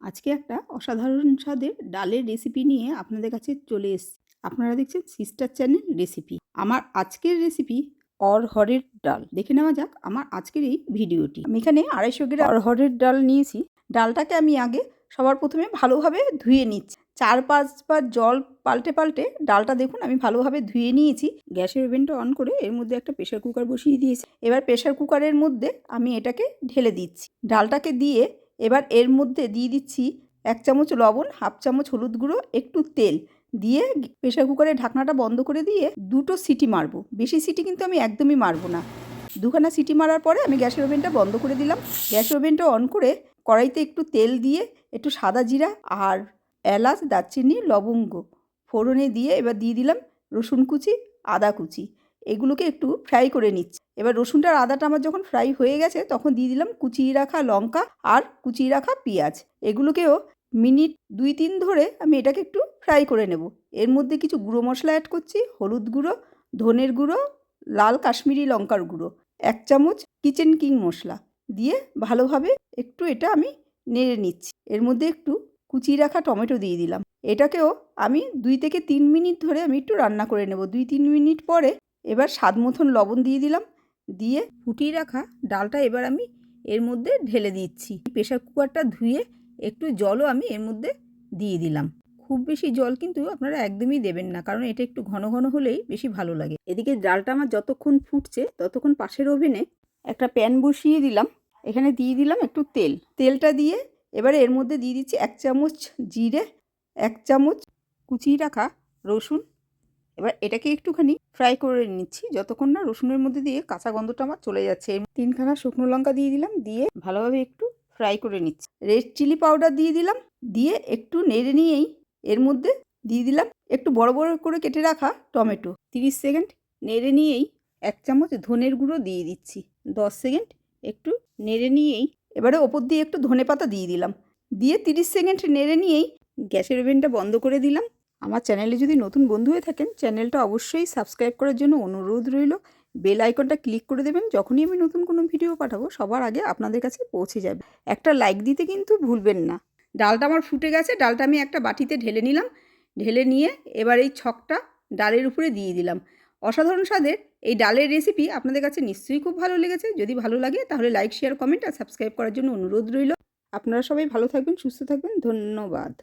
আজকে একটা অসাধারণ স্বাদের ডালের রেসিপি নিয়ে আপনাদের কাছে চলে এসেছি। আপনারা দেখছেন সিস্টার চ্যানেল রেসিপি। আমার আজকের রেসিপি অরহরের ডাল। দেখে নেওয়া যাক আমার আজকের এই ভিডিওটি। আমি এখানে 250 গ্রাম অরহরের ডাল নিয়েছি। ডালটাকে আমি আগে সবার প্রথমে ভালোভাবে ধুয়ে নিচ্ছি। 4-5 বার জল পাল্টে পাল্টে ডালটা দেখুন আমি ভালোভাবে ধুয়ে নিয়েছি। গ্যাসের ওভেনটা অন করে এর মধ্যে একটা প্রেসার কুকার বসিয়ে দিয়েছি। এবার প্রেসার কুকারের মধ্যে আমি এটাকে ঢেলে দিচ্ছি। ডালটাকে দিয়ে এবার এর মধ্যে দিয়ে দিচ্ছি 1 চামচ লবণ, 1/2 চামচ হলুদ গুঁড়ো, একটু তেল দিয়ে প্রেসার কুকারের ঢাকনাটা বন্ধ করে দিয়ে 2টো সিটি মারবো। বেশি সিটি কিন্তু আমি একদমই মারবো না। 2খানা সিটি মারার পরে আমি গ্যাসের ওভেনটা বন্ধ করে দিলাম। গ্যাসের ওভেনটা অন করে কড়াইতে একটু তেল দিয়ে একটু সাদা জিরা আর এলাচ, দারচিনি, লবঙ্গ ফোড়নে দিয়ে এবার দিয়ে দিলাম রসুন কুচি, আদা কুচি। এগুলোকে একটু ফ্রাই করে নিচ্ছি। এবার রসুনটা আর আদাটা আমার যখন ফ্রাই হয়ে গেছে তখন দিয়ে দিলাম কুচিয়ে রাখা লঙ্কা আর কুচিয়ে রাখা পেঁয়াজ। এগুলোকেও মিনিট 2-3 ধরে আমি এটাকে একটু ফ্রাই করে নেব। এর মধ্যে কিছু গুঁড়ো মশলা অ্যাড করছি, হলুদ গুঁড়ো, ধনের গুঁড়ো, লাল কাশ্মীরি লঙ্কার গুঁড়ো, 1 চামচ কিচেন কিং মশলা দিয়ে ভালোভাবে একটু এটা আমি নেড়ে নিচ্ছি। এর মধ্যে একটু কুচিয়ে রাখা টমেটো দিয়ে দিলাম। এটাকেও আমি 2 থেকে 3 মিনিট ধরে আমি একটু রান্না করে নেব। 2-3 মিনিট পরে এবার স্বাদ মতন লবণ দিয়ে দিলাম। দিয়ে ফুটিয়ে রাখা ডালটা এবার আমি এর মধ্যে ঢেলে দিচ্ছি। প্রেসার কুকারটা ধুয়ে একটু জলও আমি এর মধ্যে দিয়ে দিলাম। খুব বেশি জল কিন্তু আপনারা একদমই দেবেন না, কারণ এটা একটু ঘন ঘন হলেই বেশি ভালো লাগে। এদিকে ডালটা আমার যতক্ষণ ফুটছে ততক্ষণ পাশের ওভেনে একটা প্যান বসিয়ে দিলাম। এখানে দিয়ে দিলাম একটু তেল। তেলটা দিয়ে এবারে এর মধ্যে দিয়ে দিচ্ছি 1 চামচ জিরে, 1 চামচ কুচিয়ে রাখা রসুন। এবার এটাকে একটুখানি ফ্রাই করে নিচ্ছি যতক্ষণ না রসুনের মধ্যে দিয়ে কাঁচা গন্ধটা আমার চলে যাচ্ছে। 3খানা শুকনো লঙ্কা দিয়ে দিলাম, দিয়ে ভালোভাবে একটু ফ্রাই করে নিচ্ছি। রেড চিলি পাউডার দিয়ে দিলাম, দিয়ে একটু নেড়ে নিয়েই এর মধ্যে দিয়ে দিলাম একটু বড় বড় করে কেটে রাখা টমেটো। 30 সেকেন্ড নেড়ে নিয়েই 1 চামচ ধনের গুঁড়ো দিয়ে দিচ্ছি। 10 সেকেন্ড একটু নেড়ে নিয়েই এবারে ওপর দিয়ে একটু ধনেপাতা দিয়ে দিলাম, দিয়ে 30 সেকেন্ড নেড়ে নিয়েই গ্যাসের ওভেনটা বন্ধ করে দিলাম। আমার চ্যানেলে যদি নতুন বন্ধু হয়ে থাকেন চ্যানেলটা অবশ্যই সাবস্ক্রাইব করার জন্য অনুরোধ রইল। বেল আইকনটা ক্লিক করে দেবেন, যখনই আমি নতুন কোনো ভিডিও পাঠাবো সবার আগে আপনাদের কাছে পৌঁছে যাবে। একটা লাইক দিতে কিন্তু ভুলবেন না। ডালটা আমার ফুটে গেছে, ডালটা আমি একটা বাটিতে ঢেলে নিলাম। ঢেলে নিয়ে এবার এই ছকটা ডালের উপরে দিয়ে দিলাম। অসাধারণ স্বাদের এই ডালের রেসিপি আপনাদের কাছে নিশ্চয়ই খুব ভালো লেগেছে। যদি ভালো লাগে তাহলে লাইক, শেয়ার, কমেন্ট আর সাবস্ক্রাইব করার জন্য অনুরোধ রইল। আপনারা সবাই ভালো থাকবেন, সুস্থ থাকবেন। ধন্যবাদ।